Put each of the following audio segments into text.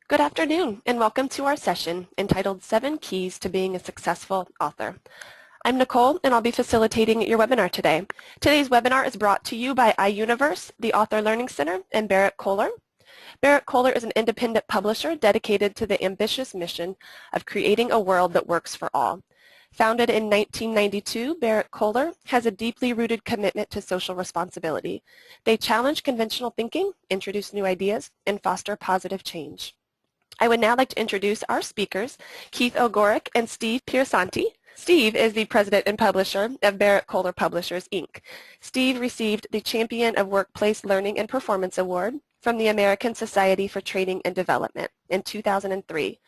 Good afternoon, and welcome to our session entitled 7 Keys to Being a Successful Author. I'm Nicole, and I'll be facilitating your webinar today. Today's webinar is brought to you by iUniverse, the Author Learning Center, and Berrett-Koehler. Berrett-Koehler is an independent publisher dedicated to the ambitious mission of creating a world that works for all. Founded in 1992, Berrett-Koehler has a deeply rooted commitment to social responsibility. They challenge conventional thinking, introduce new ideas, and foster positive change. I would now like to introduce our speakers, Keith Ogorek and Steve Piersanti. Steve is the president and publisher of Berrett-Koehler Publishers, Inc. Steve received the Champion of Workplace Learning and Performance Award from the American Society for Training and Development in 2003.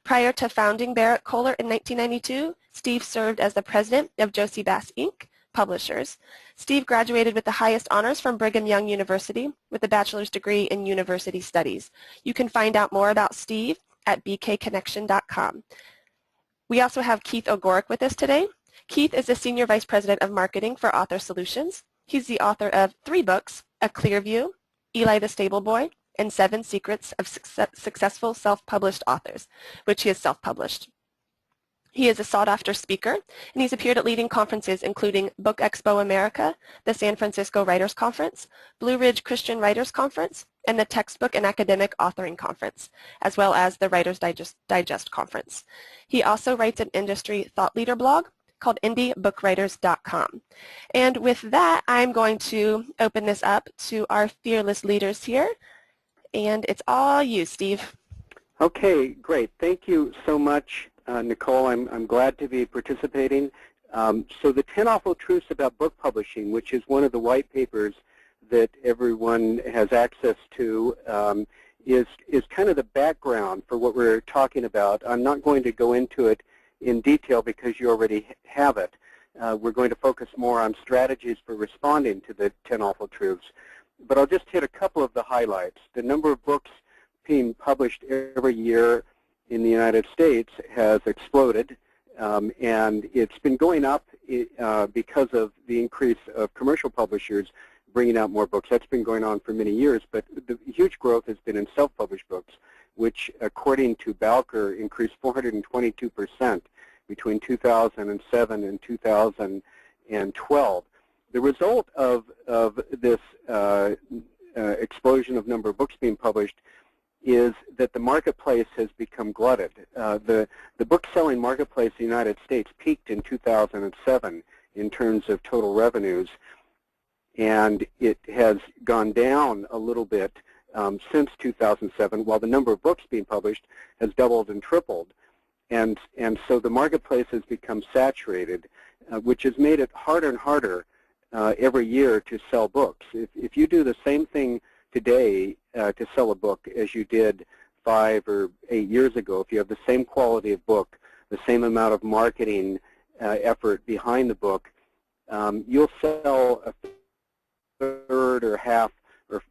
Prior to founding Berrett-Koehler in 1992, Steve served as the president of Josie Bass, Inc. Publishers. Steve graduated with the highest honors from Brigham Young University with a bachelor's degree in university studies. You can find out more about Steve at bkconnection.com. We also have Keith Ogorek with us today. Keith is the Senior Vice President of Marketing for Author Solutions. He's the author of 3 books, A Clear View, Eli the Stable Boy, and 7 Secrets of Successful Self-Published Authors, which he has self-published. He is a sought-after speaker, and he's appeared at leading conferences including Book Expo America, the San Francisco Writers Conference, Blue Ridge Christian Writers Conference, and the Textbook and Academic Authoring Conference, as well as the Writers Digest Conference. He also writes an industry thought leader blog called indiebookWriters.com. And with that, I'm going to open this up to our fearless leaders here, and it's all you, Steve. Okay, great. Thank you so much. Nicole, I'm glad to be participating. So the 10 Awful Truths About Book Publishing, which is one of the white papers that everyone has access to, is kind of the background for what we're talking about. I'm not going to go into it in detail because you already have it. We're going to focus more on strategies for responding to the 10 Awful Truths. But I'll just hit a couple of the highlights. The number of books being published every year in the United States has exploded, and it's been going up because of the increase of commercial publishers bringing out more books. That's been going on for many years, but the huge growth has been in self-published books, which, according to Bowker, increased 422% between 2007 and 2012. The result of this explosion of number of books being published is that the marketplace has become glutted. The book-selling marketplace in the United States peaked in 2007 in terms of total revenues, and it has gone down a little bit since 2007, while the number of books being published has doubled and tripled. And so the marketplace has become saturated, which has made it harder and harder every year to sell books. If you do the same thing today to sell a book as you did 5 or 8 years ago, if you have the same quality of book, the same amount of marketing effort behind the book, you'll sell a third or half or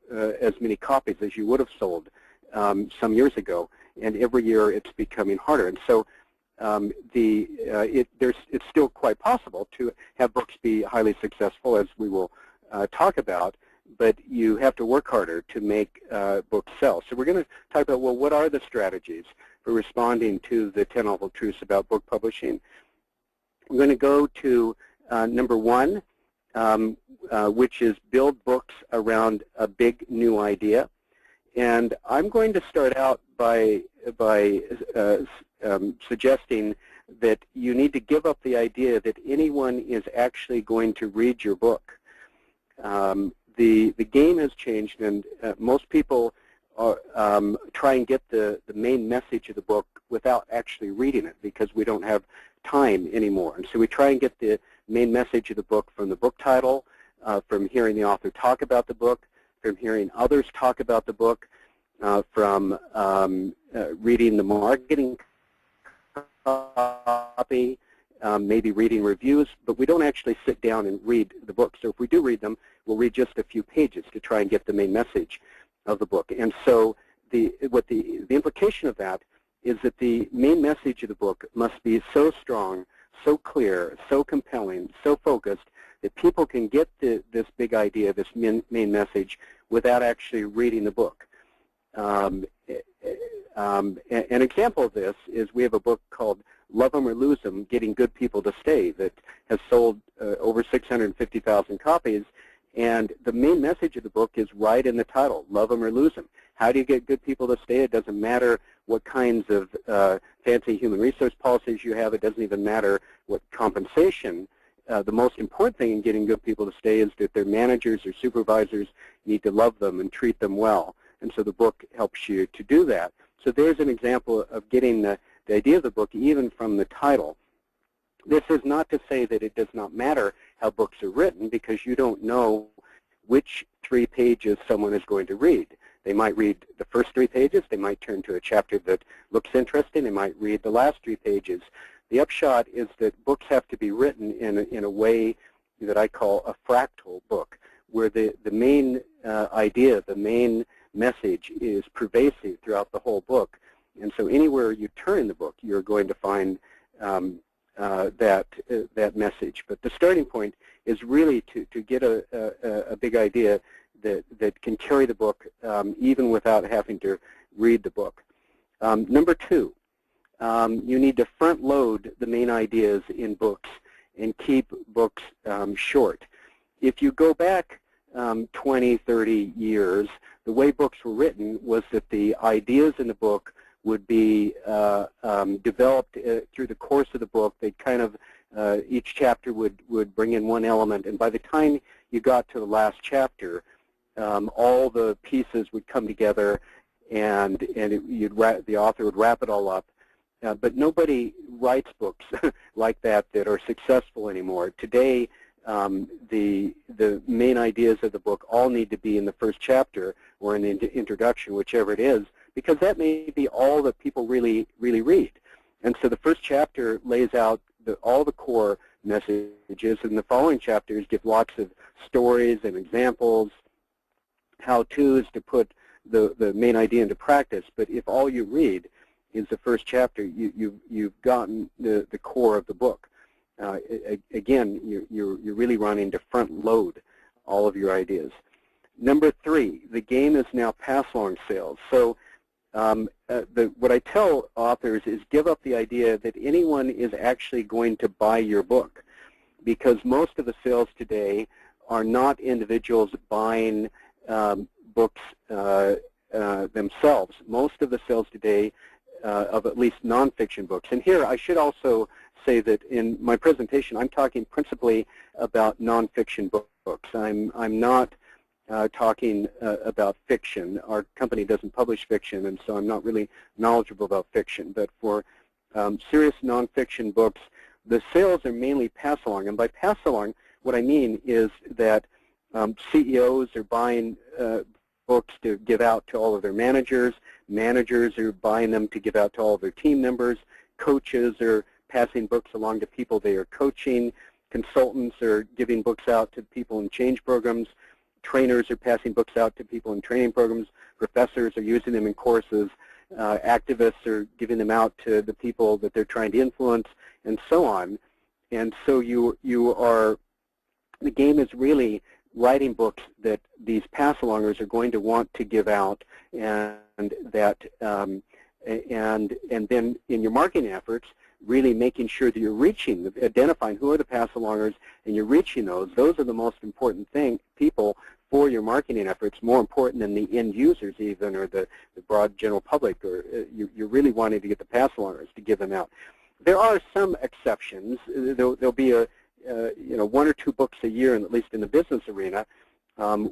as many copies as you would have sold some years ago. And every year it's becoming harder. And so it's still quite possible to have books be highly successful, as we will talk about, but you have to work harder to make books sell. So we're going to talk about, well, what are the strategies for responding to the 10 Awful Truths about book publishing? We're going to go to number 1, which is build books around a big new idea. And I'm going to start out by suggesting that you need to give up the idea that anyone is actually going to read your book. The game has changed, and most people are, try and get the main message of the book without actually reading it because we don't have time anymore. And so we try and get the main message of the book from the book title, from hearing the author talk about the book, from hearing others talk about the book, from reading the marketing copy, maybe reading reviews, but we don't actually sit down and read the book. So if we do read them, we'll read just a few pages to try and get the main message of the book. And so the implication of that is that the main message of the book must be so strong, so clear, so compelling, so focused that people can get this big idea, this main message, without actually reading the book. An example of this is we have a book called Love 'Em or Lose 'Em, Getting Good People to Stay that has sold over 650,000 copies. And the main message of the book is right in the title, Love 'Em or Lose 'Em. How do you get good people to stay? It doesn't matter what kinds of fancy human resource policies you have. It doesn't even matter what compensation. The most important thing in getting good people to stay is that their managers or supervisors need to love them and treat them well. And so the book helps you to do that. So there's an example of getting the idea of the book even from the title. This is not to say that it does not matter how books are written, because you don't know which 3 pages someone is going to read. They might read the first 3 pages. They might turn to a chapter that looks interesting. They might read the last 3 pages. The upshot is that books have to be written in a way that I call a fractal book, where the main idea, the main message is pervasive throughout the whole book. And so anywhere you turn in the book, you're going to find that message. But the starting point is really to get a big idea that can carry the book even without having to read the book. Number 2, you need to front load the main ideas in books and keep books short. If you go back 20, 30 years, the way books were written was that the ideas in the book would be developed through the course of the book. They kind of, each chapter would bring in one element, and by the time you got to the last chapter, all the pieces would come together, and the author would wrap it all up. But nobody writes books like that are successful anymore. Today, the main ideas of the book all need to be in the first chapter or in the introduction, whichever it is, because that may be all that people really read. And so the first chapter lays out all the core messages, and the following chapters give lots of stories and examples, how-tos to put the main idea into practice. But if all you read is the first chapter, you've gotten the core of the book. Again, you're really running to front load all of your ideas. Number 3, the game is now pass-along sales. So what I tell authors is give up the idea that anyone is actually going to buy your book, because most of the sales today are not individuals buying books themselves. Most of the sales today of at least nonfiction books. And here I should also say that in my presentation I'm talking principally about nonfiction books. I'm not talking about fiction. Our company doesn't publish fiction, and so I'm not really knowledgeable about fiction. But for serious nonfiction books, the sales are mainly pass-along. And by pass-along, what I mean is that CEOs are buying books to give out to all of their managers. Managers are buying them to give out to all of their team members. Coaches are passing books along to people they are coaching. Consultants are giving books out to people in change programs. Trainers are passing books out to people in training programs. Professors are using them in courses. Activists are giving them out to the people that they're trying to influence, and so on. And so the game is really writing books that these pass-alongers are going to want to give out, and that and then in your marketing efforts, really making sure that you're reaching, identifying who are the pass-alongers, and you're reaching those. Those are the most important people for your marketing efforts, more important than the end users even, or the broad general public. Or you're really wanting to get the pass-alongers to give them out. There are some exceptions. There'll be 1 or 2 books a year, and at least in the business arena,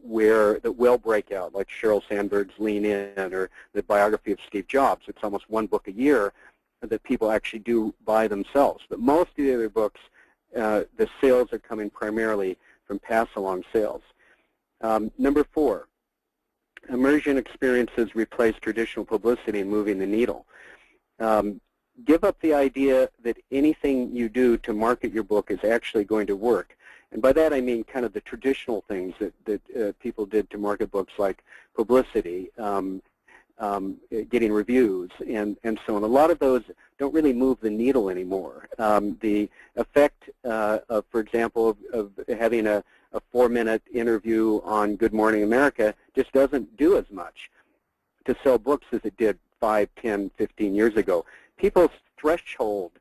where that will break out, like Sheryl Sandberg's Lean In, or the biography of Steve Jobs. It's almost 1 book a year that people actually do buy themselves. But most of the other books, the sales are coming primarily from pass-along sales. Number 4, immersion experiences replace traditional publicity in moving the needle. Give up the idea that anything you do to market your book is actually going to work. And by that I mean kind of the traditional things that people did to market books, like publicity, getting reviews, and so on. A lot of those don't really move the needle anymore. The effect, for example, of having a 4-minute interview on Good Morning America just doesn't do as much. to sell books as it did 5, 10, 15 years ago. People's threshold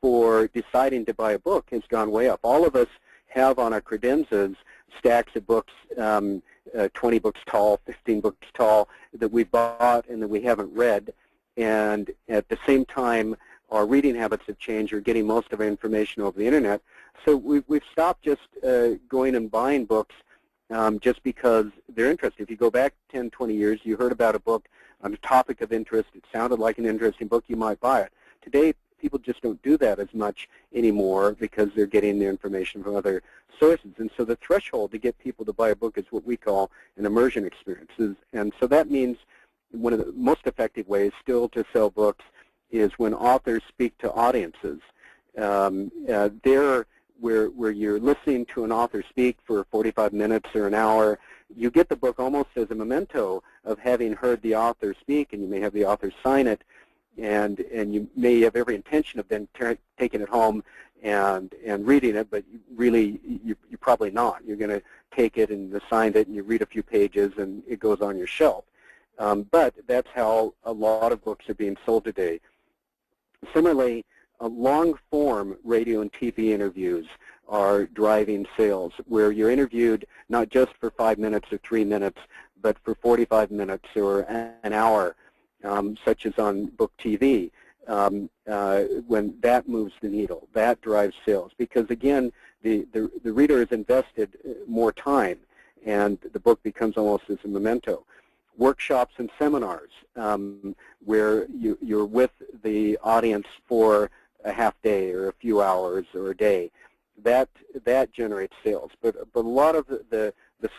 for deciding to buy a book has gone way up. All of us have on our credenzas stacks of books, 20 books tall, 15 books tall, that we bought and that we haven't read. And at the same time, our reading habits have changed. We're getting most of our information over the internet. So we've stopped just going and buying books just because they're interesting. If you go back 10, 20 years, you heard about a book on a topic of interest. It sounded like an interesting book. You might buy it. Today, people just don't do that as much anymore because they're getting their information from other sources. And so the threshold to get people to buy a book is what we call an immersion experience. And so that means one of the most effective ways still to sell books is when authors speak to audiences. There, where you're listening to an author speak for 45 minutes or an hour, you get the book almost as a memento of having heard the author speak, and you may have the author sign it, and you may have every intention of then taking it home and reading it, but really you're probably not. You're going to take it and sign it, and you read a few pages, and it goes on your shelf. But that's how a lot of books are being sold today. Similarly, long-form radio and TV interviews are driving sales, where you're interviewed not just for 5 minutes or 3 minutes, but for 45 minutes or an hour, such as on book TV. When that moves the needle, that drives sales, because again, the reader has invested more time, and the book becomes almost as a memento. Workshops and seminars, where you're with the audience for a half day or a few hours or a day, that generates sales. But a lot of the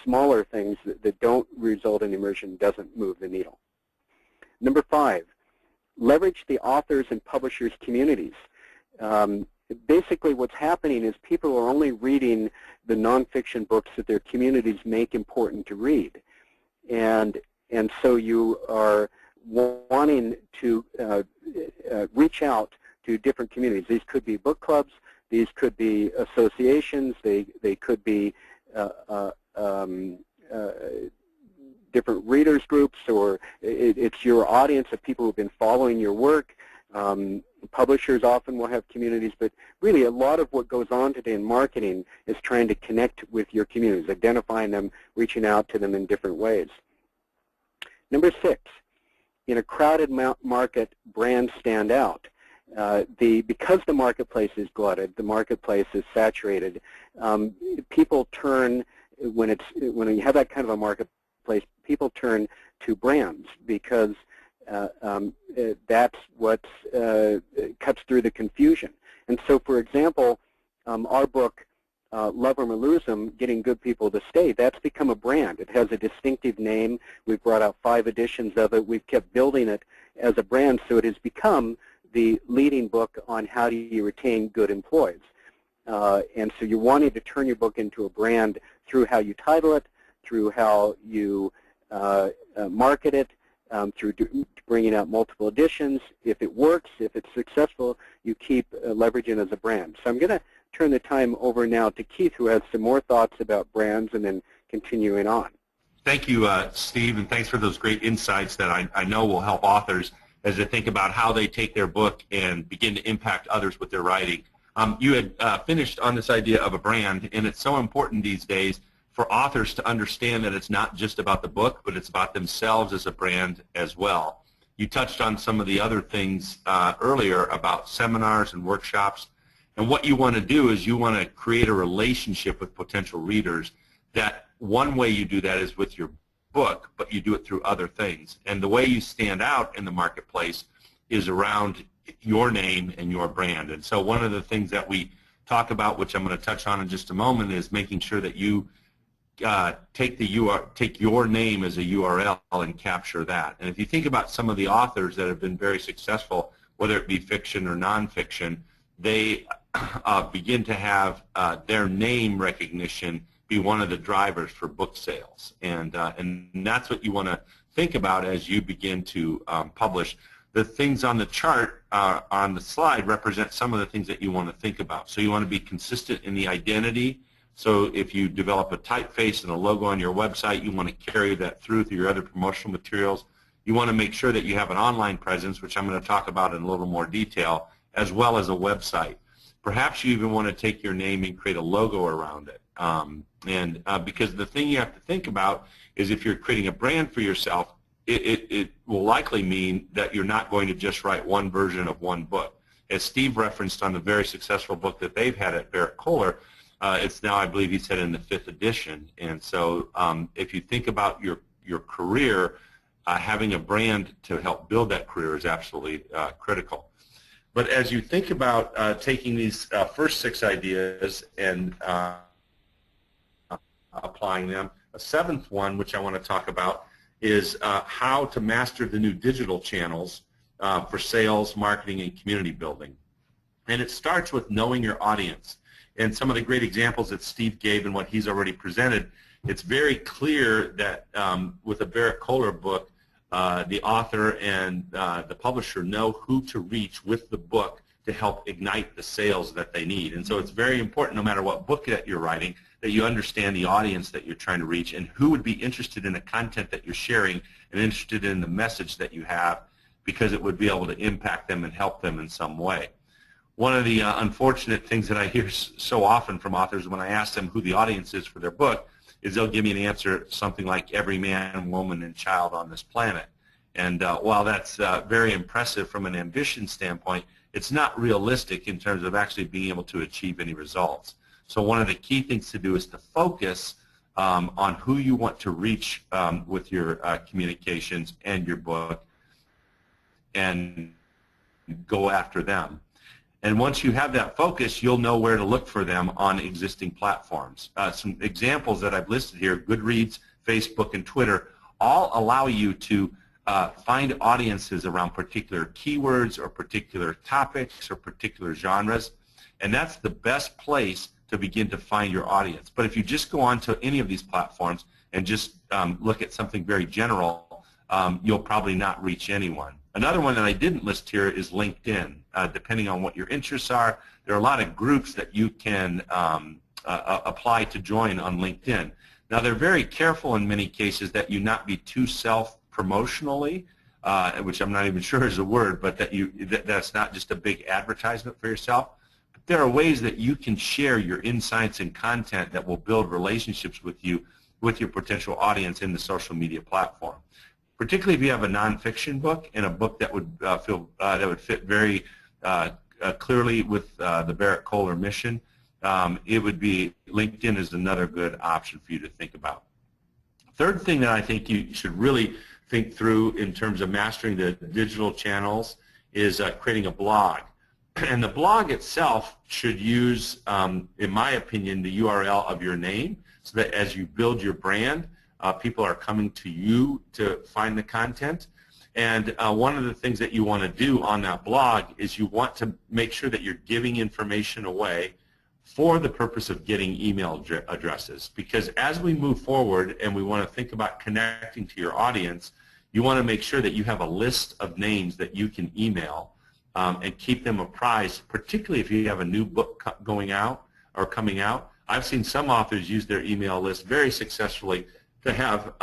smaller things that don't result in immersion doesn't move the needle. Number 5, leverage the authors and publishers' communities. Basically what's happening is people are only reading the nonfiction books that their communities make important to read. And so you are wanting to reach out to different communities. These could be book clubs, these could be associations, they could be different readers groups, or it's your audience of people who've been following your work. Publishers often will have communities, but really a lot of what goes on today in marketing is trying to connect with your communities, identifying them, reaching out to them in different ways. Number 6, in a crowded market, brands stand out. Because the marketplace is glutted, the marketplace is saturated, people turn, when you have that kind of a marketplace, people turn to brands because that's what cuts through the confusion. And so, for example, our book, Love 'Em or Lose 'Em, Getting Good People to Stay, that's become a brand. It has a distinctive name. We've brought out 5 editions of it. We've kept building it as a brand, so it has become the leading book on how do you retain good employees. And so you're wanting to turn your book into a brand through how you title it, through how you market it, through bringing out multiple editions. If it works, if it's successful, you keep leveraging as a brand. So I'm going to turn the time over now to Keith, who has some more thoughts about brands, and then continuing on. Thank you, Steve, and thanks for those great insights that I know will help authors as they think about how they take their book and begin to impact others with their writing. You had finished on this idea of a brand, and it's so important these days for authors to understand that it's not just about the book, but it's about themselves as a brand as well. You touched on some of the other things earlier about seminars and workshops, and what you want to do is you want to create a relationship with potential readers. That one way you do that is with your book, but you do it through other things. And the way you stand out in the marketplace is around your name and your brand. And so one of the things that we talk about, which I'm going to touch on in just a moment, is making sure that you take your name as a URL and capture that. And if you think about some of the authors that have been very successful, whether it be fiction or nonfiction, they begin to have their name recognition be one of the drivers for book sales, and that's what you want to think about as you begin to publish. The things on the chart on the slide represent some of the things that you want to think about. So you want to be consistent in the identity, So if you develop a typeface and a logo on your website, you want to carry that through your other promotional materials. You want to make sure that you have an online presence, which I'm going to talk about in a little more detail, as well as a website. Perhaps you even want to take your name and create a logo around it. Because the thing you have to think about is if you're creating a brand for yourself, it will likely mean that you're not going to just write one version of one book. As Steve referenced on the very successful book that they've had at Berrett-Koehler, it's now, I believe he said, in the 5th edition. And so if you think about your career, having a brand to help build that career is absolutely critical. But as you think about taking these first 6 ideas and applying them, a 7th one, which I want to talk about, is how to master the new digital channels for sales, marketing, and community building. And it starts with knowing your audience. And some of the great examples that Steve gave and what he's already presented, it's very clear that with a Berrett-Koehler book, the author and the publisher know who to reach with the book to help ignite the sales that they need. And so it's very important, no matter what book that you're writing, that you understand the audience that you're trying to reach and who would be interested in the content that you're sharing and interested in the message that you have, because it would be able to impact them and help them in some way. One of the unfortunate things that I hear so often from authors when I ask them who the audience is for their book is they'll give me an answer something like every man, woman, and child on this planet. And while that's very impressive from an ambition standpoint, it's not realistic in terms of actually being able to achieve any results. So one of the key things to do is to focus on who you want to reach with your communications and your book, and go after them. And once you have that focus, you'll know where to look for them on existing platforms. Some examples that I've listed here: Goodreads, Facebook, and Twitter, all allow you to find audiences around particular keywords or particular topics or particular genres. And that's the best place to begin to find your audience. But if you just go on to any of these platforms and just look at something very general, you'll probably not reach anyone. Another one that I didn't list here is LinkedIn. Depending on what your interests are, there are a lot of groups that you can apply to join on LinkedIn. Now, they're very careful in many cases that you not be too self-promotionally, which I'm not even sure is a word, but that's not just a big advertisement for yourself. But there are ways that you can share your insights and content that will build relationships with you, with your potential audience in the social media platform. Particularly if you have a nonfiction book and a book that would that would fit very clearly with the Berrett-Koehler mission, it would be LinkedIn is another good option for you to think about. Third thing that I think you should really think through in terms of mastering the digital channels is creating a blog. And the blog itself should use, in my opinion, the URL of your name, so that as you build your brand, people are coming to you to find the content. And one of the things that you want to do on that blog is you want to make sure that you're giving information away for the purpose of getting email addresses. Because as we move forward and we want to think about connecting to your audience, you want to make sure that you have a list of names that you can email and keep them apprised, particularly if you have a new book going out or coming out. I've seen some authors use their email list very successfully to have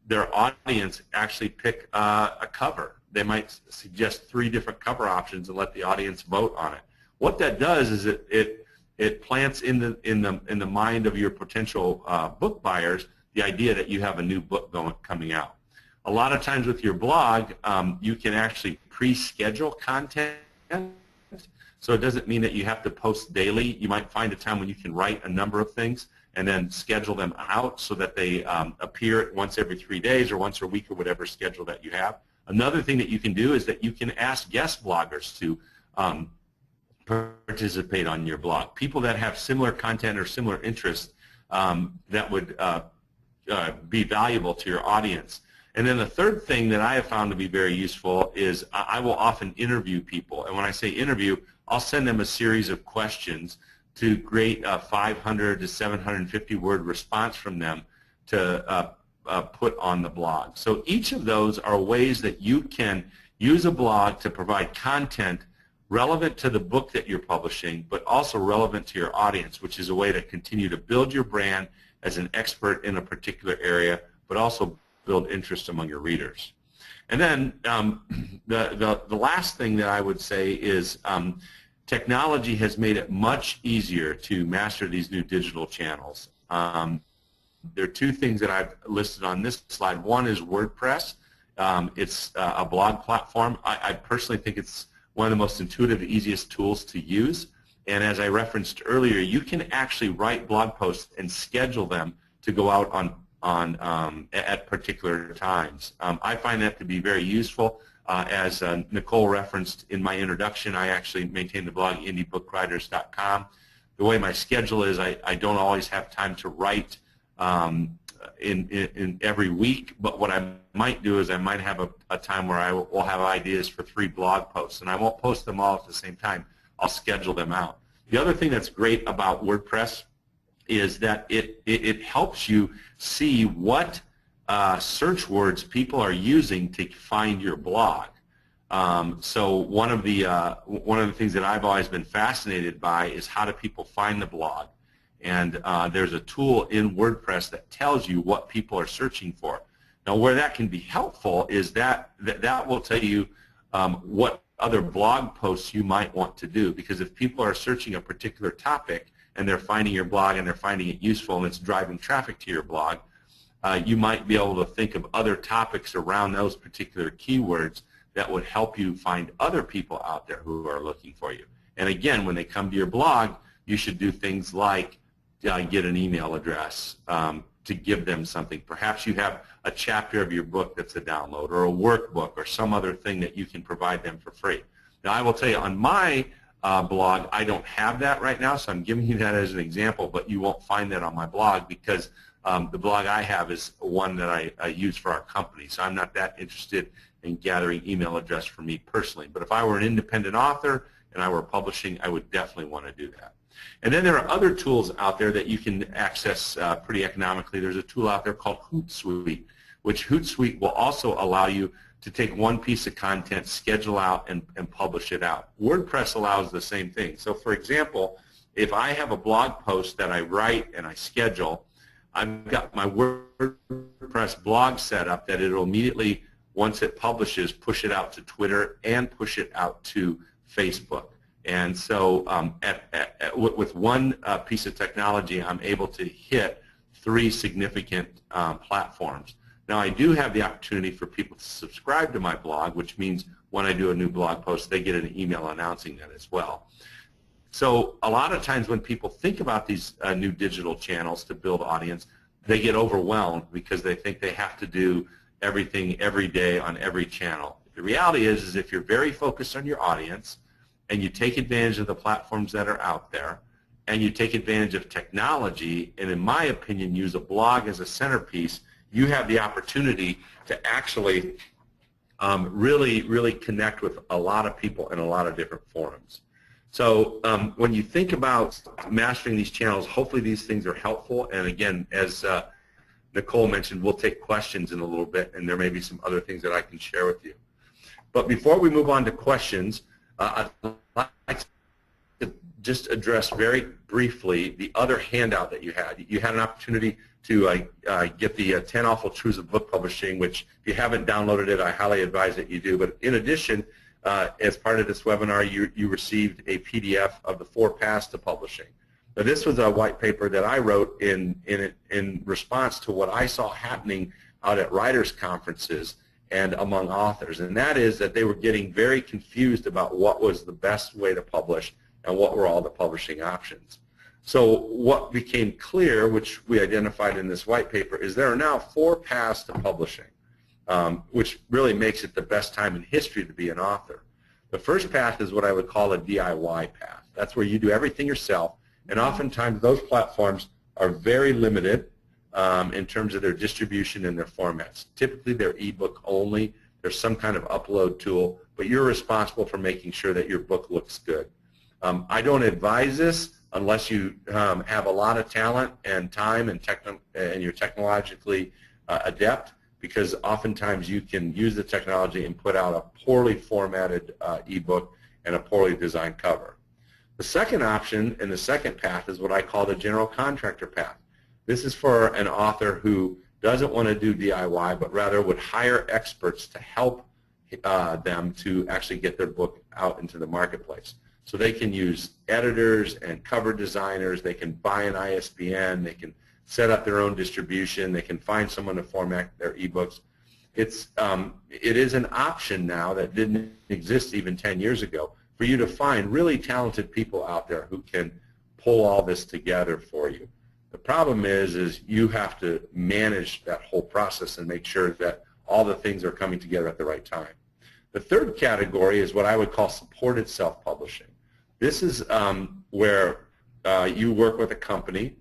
their audience actually pick a cover. They might suggest 3 different cover options and let the audience vote on it. What that does is it plants in the mind of your potential book buyers the idea that you have a new book coming out. A lot of times with your blog, you can actually pre-schedule content. So it doesn't mean that you have to post daily. You might find a time when you can write a number of things and then schedule them out so that they appear once every 3 days or once a week or whatever schedule that you have. Another thing that you can do is that you can ask guest bloggers to participate on your blog. People that have similar content or similar interests that would be valuable to your audience. And then the third thing that I have found to be very useful is I will often interview people. And when I say interview, I'll send them a series of questions to create a 500 to 750 word response from them to put on the blog. So each of those are ways that you can use a blog to provide content relevant to the book that you're publishing, but also relevant to your audience, which is a way to continue to build your brand as an expert in a particular area, but also build interest among your readers. And then the last thing that I would say is technology has made it much easier to master these new digital channels. There are two things that I've listed on this slide. One is WordPress. It's a blog platform. I personally think it's one of the most intuitive, easiest tools to use. And as I referenced earlier, you can actually write blog posts and schedule them to go out at particular times. I find that to be very useful. As Nicole referenced in my introduction, I actually maintain the blog indiebookWriters.com. The way my schedule is, I don't always have time to write in every week, but what I might do is I might have a time where I will have ideas for 3 blog posts, and I won't post them all at the same time. I'll schedule them out. The other thing that's great about WordPress is that it helps you see what search words people are using to find your blog. So one of the things that I've always been fascinated by is how do people find the blog. And there's a tool in WordPress that tells you what people are searching for. Now, where that can be helpful is that will tell you what other blog posts you might want to do. Because if people are searching a particular topic and they're finding your blog and they're finding it useful and it's driving traffic to your blog, you might be able to think of other topics around those particular keywords that would help you find other people out there who are looking for you. And again, when they come to your blog, you should do things like get an email address to give them something. Perhaps you have a chapter of your book that's a download, or a workbook, or some other thing that you can provide them for free. Now, I will tell you, on my blog, I don't have that right now, so I'm giving you that as an example, but you won't find that on my blog because the blog I have is one that I use for our company, so I'm not that interested in gathering email address for me personally. But if I were an independent author and I were publishing, I would definitely want to do that. And then there are other tools out there that you can access pretty economically. There's a tool out there called Hootsuite, which Hootsuite will also allow you to take one piece of content, schedule out, and publish it out. WordPress allows the same thing. So for example, if I have a blog post that I write and I schedule, I've got my WordPress blog set up that it'll immediately, once it publishes, push it out to Twitter and push it out to Facebook. And so with one piece of technology, I'm able to hit 3 significant platforms. Now, I do have the opportunity for people to subscribe to my blog, which means when I do a new blog post, they get an email announcing that as well. So a lot of times when people think about these new digital channels to build audience, they get overwhelmed because they think they have to do everything every day on every channel. The reality is if you're very focused on your audience and you take advantage of the platforms that are out there and you take advantage of technology and, in my opinion, use a blog as a centerpiece, you have the opportunity to actually really connect with a lot of people in a lot of different forums. So when you think about mastering these channels, hopefully these things are helpful. And again, as Nicole mentioned, we'll take questions in a little bit, and there may be some other things that I can share with you. But before we move on to questions, I'd like to just address very briefly the other handout that you had. You had an opportunity to get the 10 Awful Truths of Book Publishing, which if you haven't downloaded it, I highly advise that you do. But in addition, as part of this webinar, you received a PDF of the 4 paths to publishing. Now, this was a white paper that I wrote in response to what I saw happening out at writers' conferences and among authors, and that is that they were getting very confused about what was the best way to publish and what were all the publishing options. So what became clear, which we identified in this white paper, is there are now 4 paths to publishing, which really makes it the best time in history to be an author. The first path is what I would call a DIY path. That's where you do everything yourself, and oftentimes those platforms are very limited in terms of their distribution and their formats. Typically they're ebook only. There's some kind of upload tool, but you're responsible for making sure that your book looks good. I don't advise this unless you have a lot of talent and time and you're technologically adept, because oftentimes you can use the technology and put out a poorly formatted ebook, and a poorly designed cover. The second option and the second path is what I call the general contractor path. This is for an author who doesn't want to do DIY, but rather would hire experts to help them to actually get their book out into the marketplace. So they can use editors and cover designers, they can buy an ISBN, they can set up their own distribution, they can find someone to format their ebooks. It is an option now that didn't exist even 10 years ago for you to find really talented people out there who can pull all this together for you. The problem is you have to manage that whole process and make sure that all the things are coming together at the right time. The third category is what I would call supported self-publishing. This is where you work with a company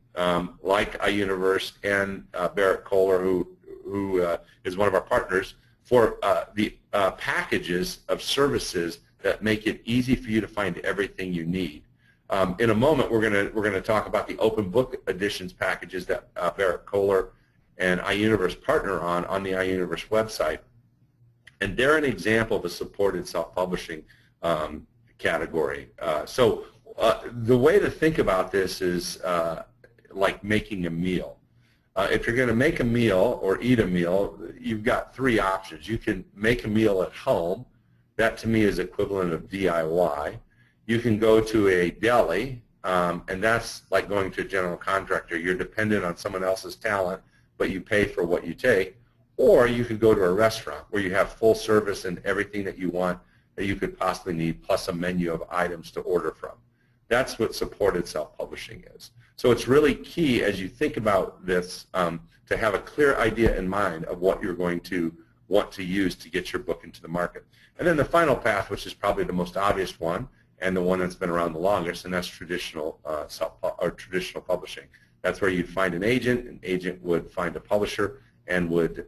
like iUniverse and Berrett-Koehler, who is one of our partners, for the packages of services that make it easy for you to find everything you need. In a moment, we're going to talk about the open book editions packages that Berrett-Koehler and iUniverse partner on the iUniverse website, and they're an example of a supported self-publishing category. So the way to think about this is like making a meal. If you're going to make a meal or eat a meal, you've got three options. You can make a meal at home. That to me is equivalent of DIY. You can go to a deli, and that's like going to a general contractor. You're dependent on someone else's talent, but you pay for what you take. Or you could go to a restaurant where you have full service and everything that you want that you could possibly need, plus a menu of items to order from. That's what supported self-publishing is. So it's really key as you think about this to have a clear idea in mind of what you're going to want to use to get your book into the market. And then the final path, which is probably the most obvious one and the one that's been around the longest, and that's traditional traditional publishing. That's where you'd find an agent would find a publisher and would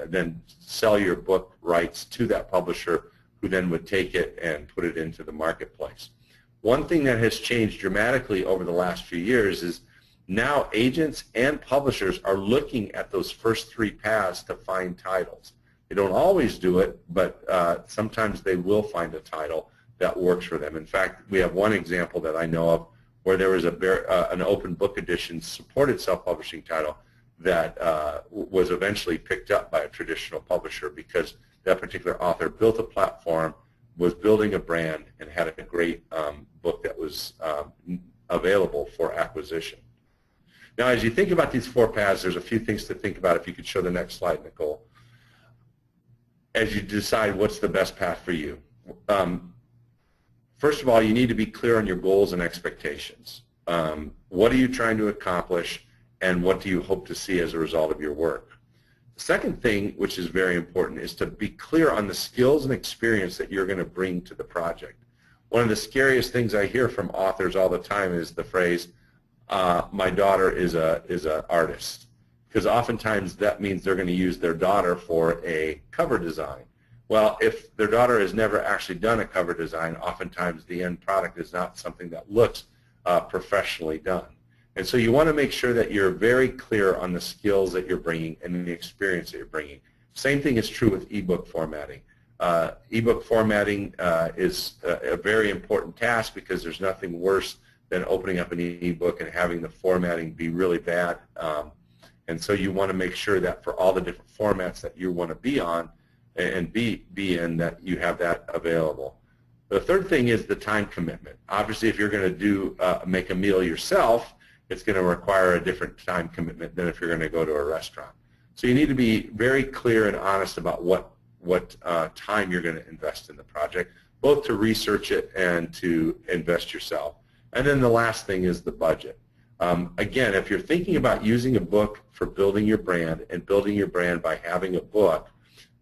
then sell your book rights to that publisher, who then would take it and put it into the marketplace. One thing that has changed dramatically over the last few years is now agents and publishers are looking at those first three paths to find titles. They don't always do it, but sometimes they will find a title that works for them. In fact, we have one example that I know of where there was an open book edition supported self-publishing title that was eventually picked up by a traditional publisher because that particular author built a platform, was building a brand, and had a great book that was available for acquisition. Now, as you think about these four paths, there's a few things to think about. If you could show the next slide, Nicole. As you decide what's the best path for you. First of all, you need to be clear on your goals and expectations. What are you trying to accomplish, and what do you hope to see as a result of your work? The second thing, which is very important, is to be clear on the skills and experience that you're going to bring to the project. One of the scariest things I hear from authors all the time is the phrase, my daughter is an artist, because oftentimes that means they're going to use their daughter for a cover design. Well, if their daughter has never actually done a cover design, oftentimes the end product is not something that looks professionally done. And so you want to make sure that you're very clear on the skills that you're bringing and the experience that you're bringing. Same thing is true with ebook formatting. Ebook formatting is a very important task because there's nothing worse than opening up an ebook and having the formatting be really bad. And so you want to make sure that for all the different formats that you want to be on and be in, that you have that available. The third thing is the time commitment. Obviously, if you're going to make a meal yourself, it's going to require a different time commitment than if you're going to go to a restaurant. So you need to be very clear and honest about what time you're going to invest in the project, both to research it and to invest yourself. And then the last thing is the budget. Again, if you're thinking about using a book for building your brand and building your brand by having a book,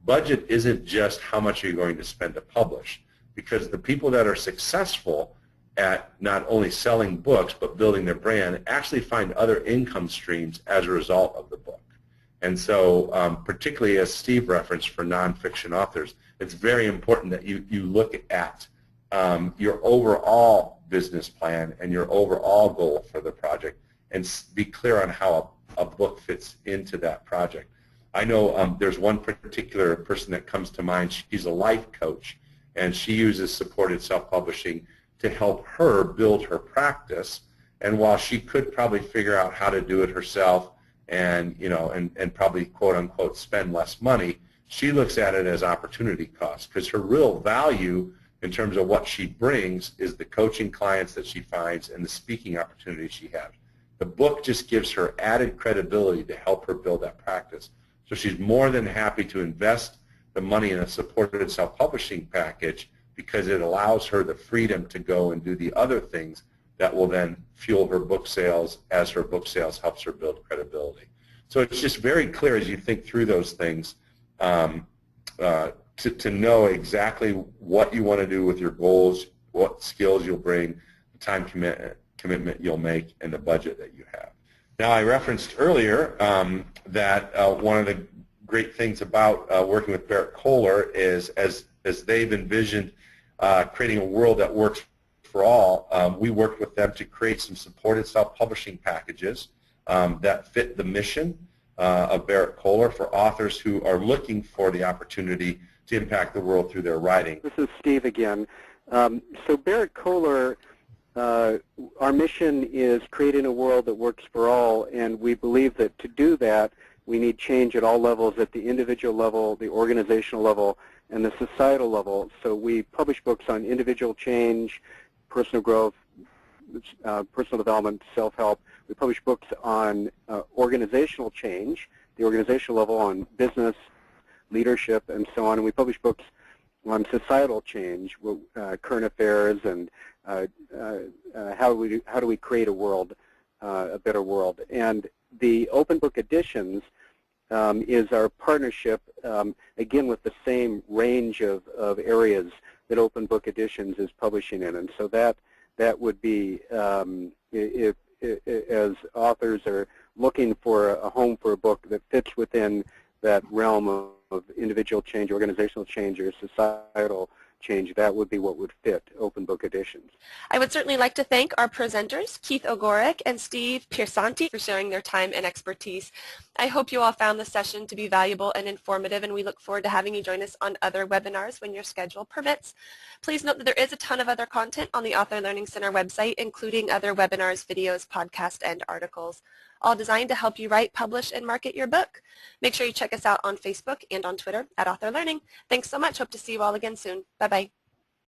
budget isn't just how much you're going to spend to publish, because the people that are successful at not only selling books but building their brand actually find other income streams as a result of the book. And so particularly as Steve referenced for nonfiction authors, it's very important that you look at your overall business plan and your overall goal for the project and be clear on how a book fits into that project. I know there's one particular person that comes to mind. She's a life coach, and she uses supported self-publishing to help her build her practice. And while she could probably figure out how to do it herself and, and probably quote unquote spend less money, she looks at it as opportunity cost, because her real value in terms of what she brings is the coaching clients that she finds and the speaking opportunities she has. The book just gives her added credibility to help her build that practice. So she's more than happy to invest the money in a supported self-publishing package because it allows her the freedom to go and do the other things that will then fuel her book sales as her book sales helps her build credibility. So it's just very clear as you think through those things to know exactly what you want to do with your goals, what skills you'll bring, the time commitment you'll make, and the budget that you have. Now, I referenced earlier that one of the great things about working with Berrett-Koehler is as they've envisioned creating a world that works for all, we worked with them to create some supported self-publishing packages that fit the mission of Berrett-Koehler for authors who are looking for the opportunity to impact the world through their writing. This is Steve again. So Berrett-Koehler, our mission is creating a world that works for all, and we believe that to do that, we need change at all levels, at the individual level, the organizational level, and the societal level. So we publish books on individual change, personal growth, personal development, self-help. We publish books on organizational change, the organizational level, on business, leadership, and so on. And we publish books on societal change, current affairs, and how do we create a world, a better world. And the Open Book Editions is our partnership, again, with the same range of areas that Open Book Editions is publishing in. And so that would be, as authors are looking for a home for a book that fits within that realm of individual change, organizational change, or societal change, that would be what would fit Open Book Editions. I would certainly like to thank our presenters, Keith Ogorek and Steve Piersanti, for sharing their time and expertise. I hope you all found the session to be valuable and informative, and we look forward to having you join us on other webinars when your schedule permits. Please note that there is a ton of other content on the Author Learning Center website, including other webinars, videos, podcasts, and articles, all designed to help you write, publish, and market your book. Make sure you check us out on Facebook and on Twitter at Author Learning. Thanks so much. Hope to see you all again soon. Bye-bye.